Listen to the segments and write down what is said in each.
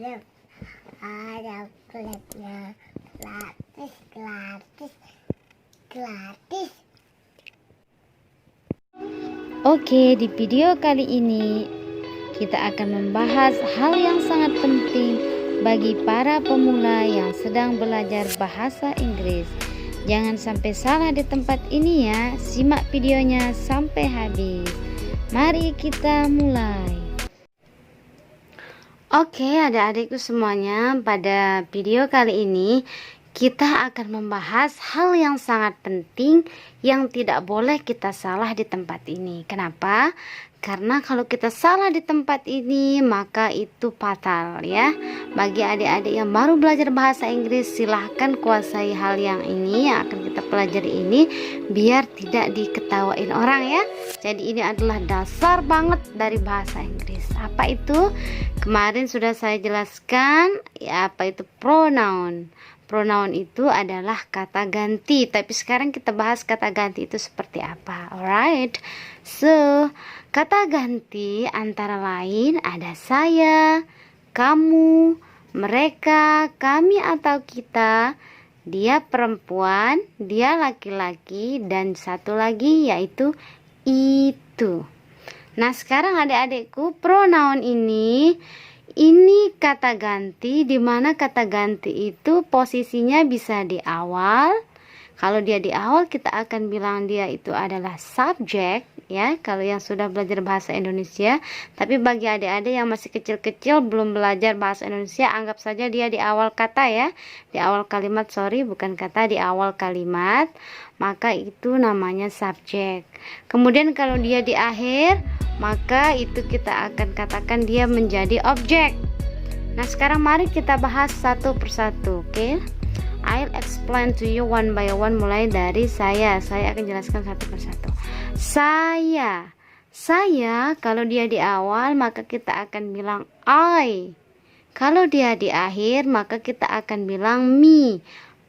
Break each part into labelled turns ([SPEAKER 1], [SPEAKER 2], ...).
[SPEAKER 1] film ada kulitnya gratis gratis gratis.
[SPEAKER 2] Oke, di video kali ini kita akan membahas hal yang sangat penting bagi para pemula yang sedang belajar bahasa Inggris. Jangan sampai salah di tempat ini ya. Simak videonya sampai habis. Mari kita mulai. Oke, adik-adikku semuanya, pada video kali ini kita akan membahas hal yang sangat penting yang tidak boleh kita salah di tempat ini. Kenapa? Karena kalau kita salah di tempat ini maka itu fatal ya. Bagi adik-adik yang baru belajar bahasa Inggris, silahkan kuasai hal yang ini yang akan kita pelajari ini biar tidak diketawain orang ya. Jadi ini adalah dasar banget dari bahasa Inggris. Apa itu? Kemarin sudah saya jelaskan ya, apa itu pronoun. Pronoun itu adalah kata ganti, tapi sekarang kita bahas kata ganti itu seperti apa. Alright, so kata ganti antara lain ada saya, kamu, mereka, kami atau kita, dia perempuan, dia laki-laki, dan satu lagi yaitu itu. Nah sekarang adik-adikku, pronoun ini kata ganti, di mana kata ganti itu posisinya bisa di awal. Kalau dia di awal kita akan bilang dia itu adalah subjek ya, kalau yang sudah belajar bahasa Indonesia. Tapi bagi adik-adik yang masih kecil-kecil belum belajar bahasa Indonesia, anggap saja dia di awal kata ya. Di awal kalimat, bukan kata, di awal kalimat. Maka itu namanya subjek. Kemudian kalau dia di akhir, maka itu kita akan katakan dia menjadi objek. Nah sekarang mari kita bahas satu persatu, oke? I'll explain to you one by one, mulai dari saya akan jelaskan satu persatu. Saya kalau dia di awal maka kita akan bilang I. Kalau dia di akhir maka kita akan bilang me.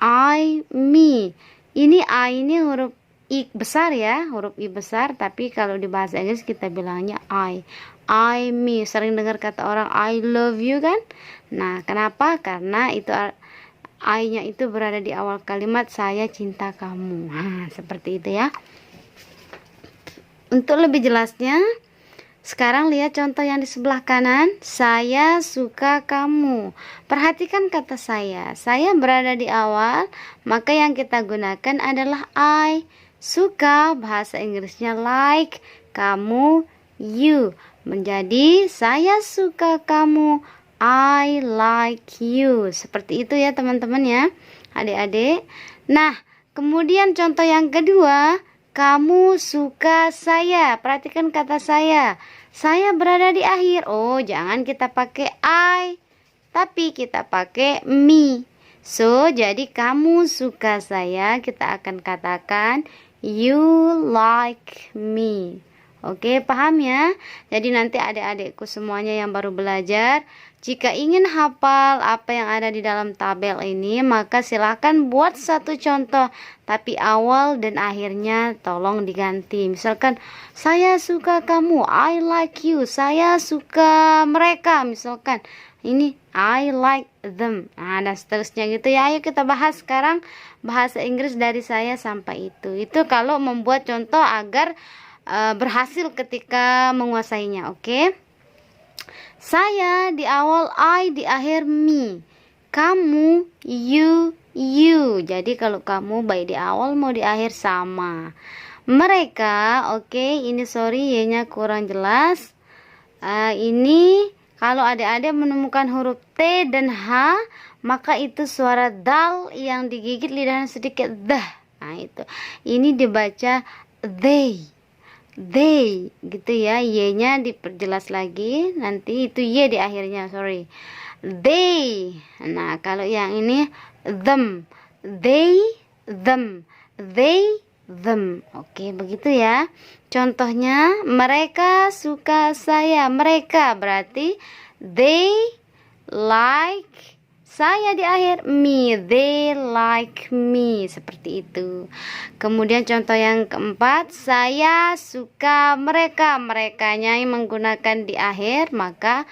[SPEAKER 2] I, me. Ini I ini huruf I besar ya, huruf I besar, tapi kalau di bahasa Inggris kita bilangnya I, me. Sering dengar kata orang I love you kan? Nah, kenapa? Karena itu I-nya itu berada di awal kalimat saya cinta kamu. Nah, seperti itu ya. Untuk lebih jelasnya, sekarang lihat contoh yang di sebelah kanan. Saya suka kamu. Perhatikan kata saya. Saya berada di awal, maka yang kita gunakan adalah I. Suka bahasa Inggrisnya like, kamu you. Menjadi saya suka kamu, I like you. Seperti itu ya teman-teman ya, adik-adik. Nah, kemudian contoh yang kedua, kamu suka saya. Perhatikan kata saya. Saya berada di akhir. Oh, jangan kita pakai I, tapi kita pakai me. So, jadi kamu suka saya, kita akan katakan you like me. Oke, paham ya? Jadi nanti adik-adikku semuanya yang baru belajar, jika ingin hafal apa yang ada di dalam tabel ini, maka silakan buat satu contoh, tapi awal dan akhirnya tolong diganti. Misalkan, saya suka kamu, I like you. Saya suka mereka, misalkan ini I like them. Nah, dan seterusnya gitu ya. Ayo kita bahas sekarang bahasa Inggris dari saya sampai itu. Itu kalau membuat contoh agar berhasil ketika menguasainya, oke? Saya di awal I, di akhir me. Kamu you. Jadi kalau kamu baik di awal mau di akhir sama. Mereka, oke, ini sorry y-nya kurang jelas. Ini kalau adik-adik menemukan huruf T dan H, maka itu suara dal yang digigit lidahnya sedikit dah. Nah itu. Ini dibaca they gitu ya, y-nya diperjelas lagi, nanti itu y di akhirnya, sorry, they. Nah kalau yang ini them, they them. Oke, begitu ya. Contohnya, mereka suka saya. Mereka berarti they like saya di akhir me, they like me, seperti itu. Kemudian contoh yang keempat, saya suka mereka. Merekanya yang menggunakan di akhir, maka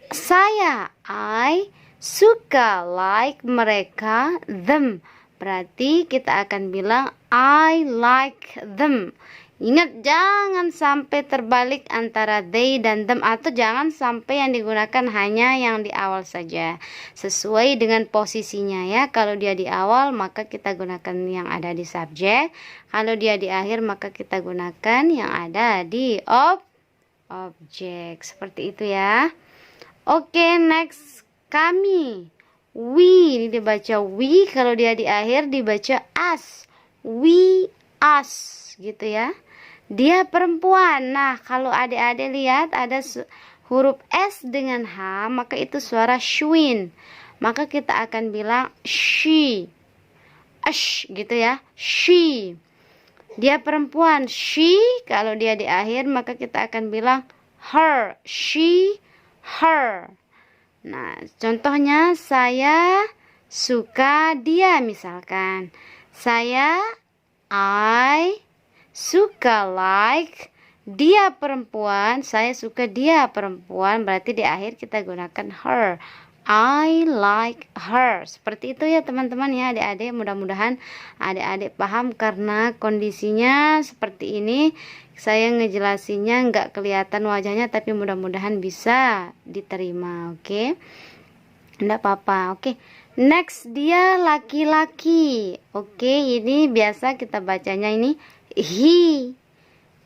[SPEAKER 2] Saya, I suka, like mereka, them. Berarti kita akan bilang I like them. Ingat, jangan sampai terbalik antara they dan them, atau jangan sampai yang digunakan hanya yang di awal saja. Sesuai dengan posisinya ya. Kalau dia di awal maka kita gunakan yang ada di subjek. Kalau dia di akhir maka kita gunakan yang ada di objek. Seperti itu ya. Oke, next, kami. We, ini dibaca we, kalau dia di akhir dibaca us. We, us, gitu ya. Dia perempuan. Nah, kalau adik-adik lihat ada huruf S dengan H, maka itu suara shwin. Maka kita akan bilang she. Ash, gitu ya. She. Dia perempuan. She, kalau dia di akhir maka kita akan bilang her. She, her. Nah, contohnya saya suka dia misalkan. I suka, like, dia perempuan, saya suka dia perempuan, berarti di akhir kita gunakan her. I like her. Seperti itu ya teman-teman ya adik-adik. Mudah-mudahan adik-adik paham, karena kondisinya seperti ini. Saya ngejelasinnya nggak kelihatan wajahnya, tapi mudah-mudahan bisa diterima. Oke, enggak apa-apa. Oke, next, dia laki-laki. Oke, ini biasa kita bacanya ini he.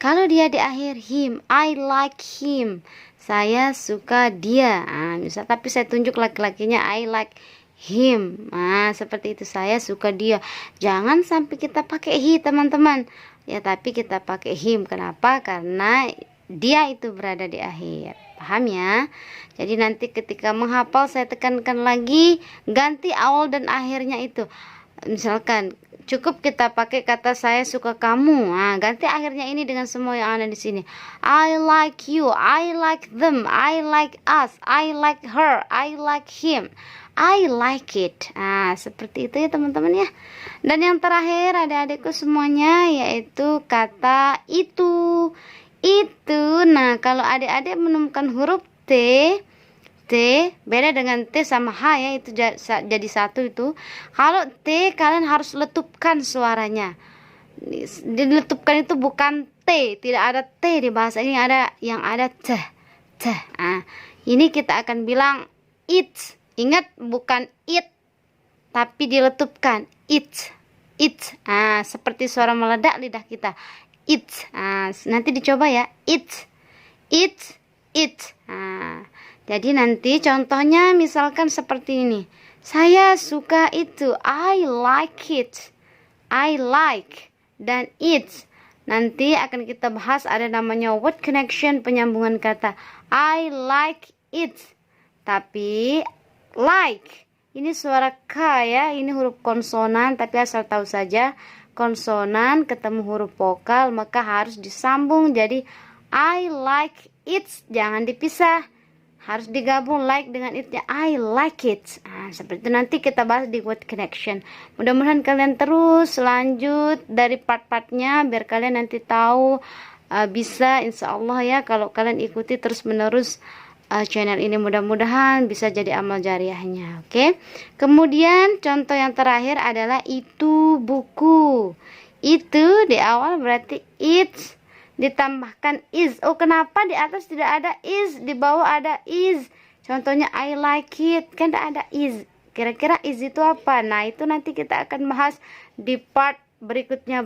[SPEAKER 2] Kalau dia di akhir him, I like him. Saya suka dia. Nah, misal, tapi saya tunjuk laki-lakinya, I like him. Nah, seperti itu, saya suka dia. Jangan sampai kita pakai he teman-teman. Ya, tapi kita pakai him. Kenapa? Karena dia itu berada di akhir. Paham ya? Jadi nanti ketika menghafal saya tekankan lagi, ganti awal dan akhirnya itu. Misalkan cukup kita pakai kata saya suka kamu. Nah, ganti akhirnya ini dengan semua yang ada di sini. I like you, I like them, I like us, I like her, I like him, I like it. Nah, seperti itu ya teman-teman ya. Dan yang terakhir adik-adikku semuanya yaitu kata itu. Itu. Nah, kalau adik-adik menemukan huruf T beda dengan T sama H ya, itu jadi satu itu. Kalau T kalian harus letupkan suaranya. Diletupkan itu bukan T, tidak ada T di bahasa ini, ada yang ada T. Nah, ini kita akan bilang it. Ingat, bukan it, tapi diletupkan it. Nah, seperti suara meledak lidah kita. It. Nah, nanti dicoba ya. It. Nah, jadi nanti contohnya misalkan seperti ini. Saya suka itu. I like it. I like. Dan it. Nanti akan kita bahas ada namanya word connection, penyambungan kata. I like it. Tapi like. Ini suara K ya. Ini huruf konsonan. Tapi asal tahu saja. Konsonan ketemu huruf vokal. Maka harus disambung. Jadi I like it. Jangan dipisah. Harus digabung like dengan it-nya. I like it. Nah, seperti itu nanti kita bahas di word connection. Mudah-mudahan kalian terus lanjut dari part-partnya biar kalian nanti tahu bisa, insya Allah ya, kalau kalian ikuti terus menerus channel ini, mudah-mudahan bisa jadi amal jariahnya. Oke. Kemudian contoh yang terakhir adalah itu buku. Itu di awal berarti it, ditambahkan is. Oh, kenapa di atas tidak ada is, di bawah ada is? Contohnya I like it, kan tidak ada is. Kira-kira is itu apa? Nah, itu nanti kita akan bahas di part berikutnya.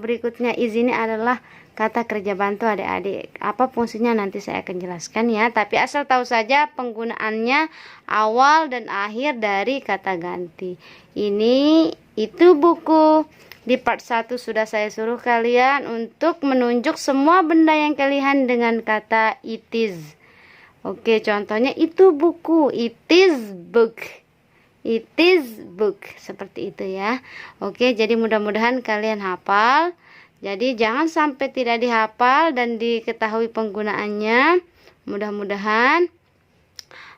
[SPEAKER 2] Is ini adalah kata kerja bantu adik-adik. Apa fungsinya nanti saya akan jelaskan ya. Tapi asal tahu saja penggunaannya awal dan akhir dari kata ganti. Ini itu buku. Di part 1 sudah saya suruh kalian untuk menunjuk semua benda yang kalian dengan kata it is. Oke, contohnya itu buku. It is book. It is book. Seperti itu ya. Oke, jadi mudah-mudahan kalian hafal. Jadi jangan sampai tidak dihafal dan diketahui penggunaannya. Mudah-mudahan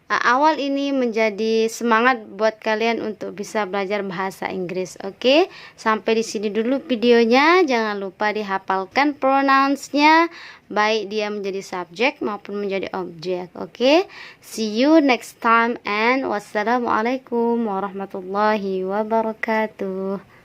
[SPEAKER 2] awal ini menjadi semangat buat kalian untuk bisa belajar bahasa Inggris. Oke, sampai di sini dulu videonya. Jangan lupa dihafalkan pronouns-nya, baik dia menjadi subjek maupun menjadi objek. Oke, see you next time and wassalamualaikum warahmatullahi wabarakatuh.